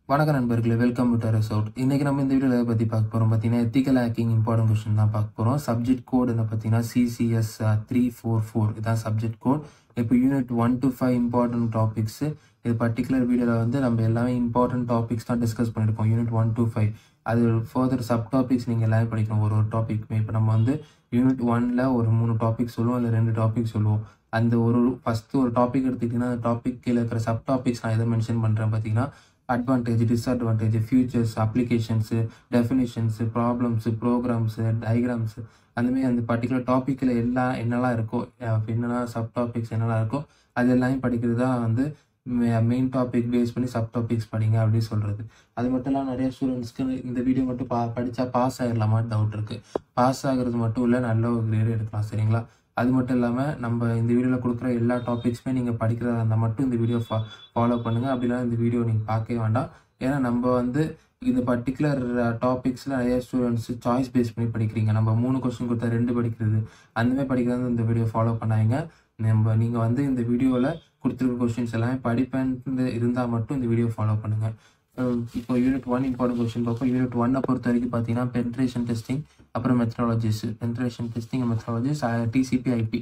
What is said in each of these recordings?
வணக்கம் நண்பர்களே, welcome to terrace out. இன்னைக்கு நம்ம இந்த வீடியோவில் எதை பற்றி பார்க்க போகிறோம் பார்த்தீங்கன்னா, எத்திக்கல் ஹேக்கிங் இம்பார்ட்டன்ட் கொஸ்டின் தான் பார்க்க போகிறோம். சப்ஜெக்ட் கோடு என்ன பார்த்தீங்கன்னா CCS 344 இதான் சப்ஜெக்ட் கோட். இப்போ யூனிட் 1 to 5 இம்பார்ட்டன்ட் டாபிக்ஸு. இது பர்டிகுலர் வீடியோவில் வந்து நம்ம எல்லாமே இம்பார்ட்டன்ட் டாபிக்ஸ் தான் டிஸ்கஸ் பண்ணியிருக்கோம். யூனிட் 1 to 5 அது ஃபர்தர் சப் டாபிக்ஸ் நீங்கள் எல்லாமே படிக்கணும் ஒரு டாபிக்மே. இப்போ நம்ம வந்து யூனிட் 1ல் ஒரு 3 டாபிக் சொல்லுவோம், இல்லை 2 டாபிக் சொல்லுவோம். அந்த ஃபஸ்ட்டு ஒரு டாபிக் எடுத்துக்கிட்டிங்கன்னா அந்த டாபிக் கீழே இருக்கிற சப் டாபிக்ஸ் நான் எதை மென்ஷன் பண்ணுறேன் பார்த்தீங்கன்னா, advantage, disadvantage, features, applications, definitions, problems, programs, diagrams, அந்தமாரி அந்த பர்டிகுலர் டாப்பிக்கில் என்னெல்லாம் இருக்கோ, என்னென்னா சப் டாபிக்ஸ் என்னெல்லாம் இருக்கோ அது எல்லாமே படிக்கிறது தான் வந்து மெயின் டாபிக் பேஸ் பண்ணி சப் டாபிக்ஸ் படிங்க அப்படின்னு சொல்கிறது. அது மட்டும் இல்லாமல் நிறைய ஸ்டூடெண்ட்ஸ்க்கு இந்த வீடியோ மட்டும் படித்தா பாஸ் ஆகிடலாமான்னு டவுட் இருக்குது. பாஸ் ஆகிறது மட்டும் இல்லை, நல்ல ஒரு கிரேடு எடுக்கலாம். சரிங்களா? அது மட்டும் இல்லாமல் நம்ம இந்த வீடியோவில் கொடுக்குற எல்லா டாபிக்ஸுமே நீங்கள் படிக்கிறதா இருந்தால் மட்டும் இந்த வீடியோ ஃபாலோ பண்ணுங்கள். அப்படின்னா இந்த வீடியோ நீங்கள் பார்க்கவே வேண்டாம். ஏன்னா நம்ம வந்து இந்த பர்டிகுலர் டாபிக்ஸில் நிறைய ஸ்டூடெண்ட்ஸ் சாய்ஸ் பேஸ் பண்ணி படிக்கிறீங்க. நம்ம 3 கொஸ்டின் கொடுத்தா 2 படிக்கிறது அந்தமாதிரி படிக்கிறது இந்த வீடியோ ஃபாலோ பண்ணாங்க. நீங்கள் வந்து இந்த வீடியோவில் கொடுத்துருக்க கொஸ்டின்ஸ் எல்லாமே படிப்பேன்னு இருந்தால் மட்டும் இந்த வீடியோ ஃபாலோ பண்ணுங்கள். இப்போ யூனிட் 1 இம்பார்ட்டன்ட் கொஸ்டின் பார்ப்போம். யூனிட் 1 பொறுத்த வரைக்கும் பார்த்தீங்கன்னா பென்ட்ரேஷன் டெஸ்டிங், அப்புறம் methodologies. Penetration testing, methodologies, TCP IP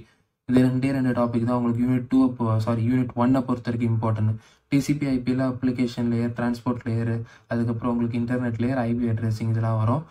இது 2 டாபிக் தான் உங்களுக்கு யூனிட் 1 பொறுத்த வரைக்கும் இம்பார்ட்டன்ட். TCP IPயில் அப்ளிகேஷன் லேயர், டிரான்ஸ்போர்ட் லேயர், அதுக்கப்புறம் உங்களுக்கு இன்டர்நெட் லேயர், IP அட்ரஸிங் இதெல்லாம் வரும்.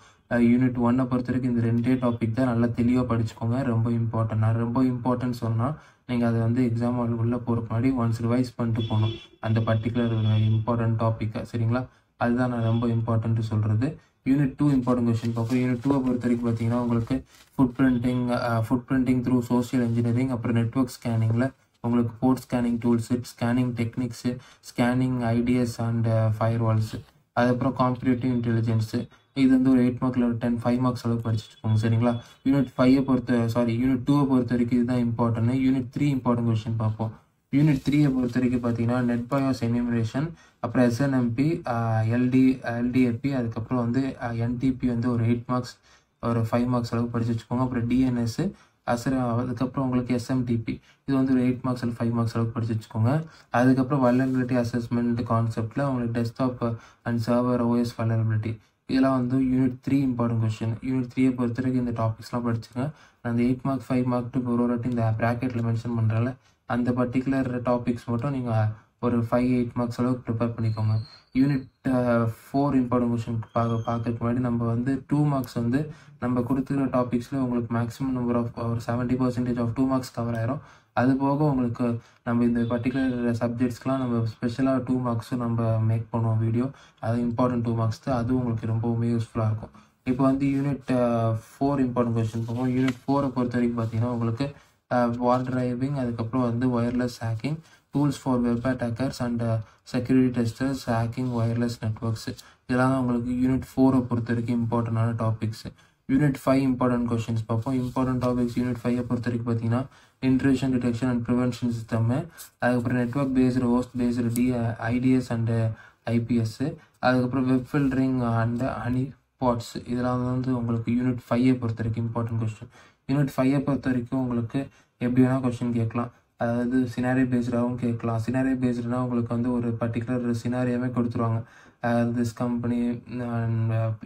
யூனிட் 1 பொறுத்த வரைக்கும் இந்த 2 டாபிக் தான் நல்லா தெளிவாக படிச்சுக்கோங்க. ரொம்ப இம்பார்ட்டன்ட். நான் ரொம்ப இம்பார்ட்டன்ட் சொன்னால் நீங்கள் அதை வந்து எக்ஸாம் உள்ளே போகிறதுக்கு முன்னாடி ஒன்ஸ் ரிவைஸ் பண்ணிட்டு போகணும் அந்த பர்டிகுலர் இம்பார்ட்டன்ட் டாப்பிக்கை. சரிங்களா? அதுதான் நான் ரொம்ப இம்பார்ட்டன்ட்டு சொல்கிறது. யூனிட் 2 இம்பார்ட்டன்ட் கொஸ்டின் பார்ப்போம். யூனிட் 2 பொறுத்த வரைக்கும் பார்த்தீங்கன்னா உங்களுக்கு footprinting through social engineering, அப்புறம் நெட்வொர்க் ஸ்கேனிங்கில் உங்களுக்கு port scanning tools, scanning techniques, scanning IDS and firewalls, அதுக்கப்புறம் காம்படிட்டிவ் இன்டெலிஜென்ஸு. இது வந்து ஒரு 8 மார்க்கில் ஒரு 5 மார்க்ஸ் அளவுக்கு படிச்சுக்கோங்க. சரிங்களா? யூனிட் 2 பொறுத்த வரைக்கும் இதுதான் இம்பார்ட்டன்ட். யூனிட் 3 இம்பார்ட்டன்ட் கொஸ்டின் பார்ப்போம். யூனிட் 3 பொறுத்த வரைக்கும் பார்த்தீங்கன்னா நெட் பயோஸ் எனிமரேஷன், அப்புறம் SNMP, LDAP, அதுக்கப்புறம் வந்து NTP வந்து ஒரு 8 மார்க்ஸ் ஒரு 5 மார்க்ஸ் அளவுக்கு படிச்சு வச்சுக்கோங்க. அப்புறம் DNS, அதுக்கப்புறம் உங்களுக்கு SMTP இது வந்து ஒரு 8 மார்க்ஸ் 5 மார்க்ஸ் அளவுக்கு படிச்சு வச்சுக்கோங்க. அதுக்கப்புறம் வல்னரபிலிட்டி அசஸ்மெண்ட் கான்செப்டில் உங்களுக்கு desktop and server OS vulnerability இதெல்லாம் வந்து யூனிட் 3 இம்பார்ட்டன்ட் கொஸ்டின். யூனிட் 3 பொறுத்த வரைக்கும் இந்த டாபிக்ஸ்லாம் படிச்சுங்க. நான் அந்த 8 மார்க் 5 மார்க் ஒரு வாட்டி இந்த ப்ராக்கெட்டில் மென்ஷன் பண்ணுறல அந்த பர்டிகுலர் டாபிக்ஸ் மட்டும் நீங்கள் ஒரு 5-8 மார்க்ஸ் அளவுக்கு ப்ரிப்பேர் பண்ணிக்கோங்க. யூனிட் 4 இம்பார்ட்டன்ட் கொஸ்டின் பார்க்கறதுக்கு முன்னாடி நம்ம வந்து 2 மார்க்ஸ் வந்து நம்ம கொடுத்துருக்க டாபிக்ஸில் உங்களுக்கு மேக்ஸிமம் நம்பர் ஆஃப் ஒரு 70% ஆஃப் 2 மார்க்ஸ் கவர் ஆயிரும். அது போக உங்களுக்கு நம்ம இந்த பர்டிகுலர் சப்ஜெக்ட்ஸ்க்கெலாம் நம்ம ஸ்பெஷலாக 2 மார்க்ஸும் நம்ம மேக் பண்ணுவோம் வீடியோ. அது இம்பார்ட்டன்ட் 2 மார்க்ஸ் தான். அதுவும் உங்களுக்கு ரொம்பவுமே யூஸ்ஃபுல்லாக இருக்கும். இப்போ வந்து யூனிட் 4 இம்பார்ட்டன்ட் கொஸ்டின் பார்ப்போம். யூனிட் 4 பொறுத்த வரைக்கும் பார்த்தீங்கன்னா உங்களுக்கு வார் டிரைவிங், அதுக்கப்புறம் வந்து wireless hacking, tools for web attackers and security testers, hacking wireless networks இதெல்லாம் உங்களுக்கு யூனிட் 4 பொறுத்த வரைக்கும் இம்பார்ட்டண்டான டாபிக்ஸ். யூனிட் 5 இம்பார்ட்டன்ட் கொஸ்டின்ஸ் பார்ப்போம். இம்பார்ட்டன்ட் டாபிக்ஸ் யூனிட் 5 பொறுத்த வரைக்கும் பார்த்தீங்கன்னா intrusion detection and prevention system, அதுக்கப்புறம் network based host based IDS and IPS, அதுக்கப்புறம் web filtering and honey pots இதெல்லாம் வந்து உங்களுக்கு யூனிட் 5 பொறுத்த வரைக்கும் இம்பார்ட்டன்ட் கொஸ்டின். யூனிட் 5 பொறுத்த வரைக்கும் உங்களுக்கு எப்படி வேணால் கொஸ்டின் கேட்கலாம். அதாவது சினாரியோ பேஸ்டாகவும் கேட்கலாம். சினாரியோ பேஸ்டுனா உங்களுக்கு வந்து ஒரு பர்டிகுலர் சினாரியோவே கொடுத்துருவாங்க. This company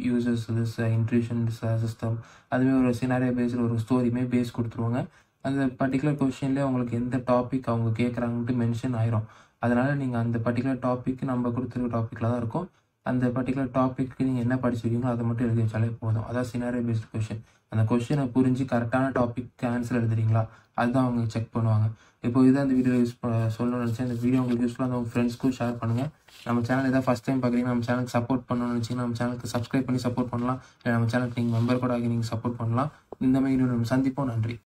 uses this intrusion system அதுமாதிரி ஒரு சினாரியோ பேஸ்டு ஒரு ஸ்டோரியுமே பேஸ் கொடுத்துருவாங்க. அந்த பர்டிகுலர் கொஸ்டின்லேயே உங்களுக்கு எந்த டாபிக் அவங்க கேட்குறாங்கன்ட்டு மென்ஷன் ஆயிரும். அதனால் நீங்கள் அந்த பர்டிகுலர் டாபிக் நம்ம கொடுத்துருக்க டாப்பிக்கில் தான் இருக்கும். அந்த பர்டிகுலர் டாப்பிக்கு நீங்கள் என்ன படிச்சிருக்கீங்களோ அதை மட்டும் எழுதி வச்சாலே போதும். அதான் சினாரியோ பேஸ்டு கொஸ்டின். அந்த கொஸ்டினை புரிஞ்சு கரெக்டான டாபிக் ஆன்சர் எழுதுறீங்களா அதுதான் அவங்க செக் பண்ணுவாங்க. இப்போ இதான் இந்த வீடியோ சொல்லணும்னு நினச்சேன். இந்த வீடியோ உங்களுக்கு யூஸ்ஃபுல்லாக அந்த உங்கள் ஃப்ரெண்ட்ஸ்க்கும் ஷேர் பண்ணுங்கள். நம்ம சேனல் ஏதாவது ஃபஸ்ட் டைம் பார்க்குறீங்கன்னா நம்ம சேனலுக்கு சப்போர்ட் பண்ணணும்னு நினச்சிங்கன்னா நம்ம சேனலுக்கு சப்ஸ்கிரைப் பண்ணி சப்போர்ட் பண்ணலாம். இல்லை நம்ம சேனலுக்கு நீங்கள் மெம்பர் கூட ஆகி நீங்கள் சப்போர்ட் பண்ணலாம். இந்த மாதிரி நம்ம சந்திப்போம். நன்றி.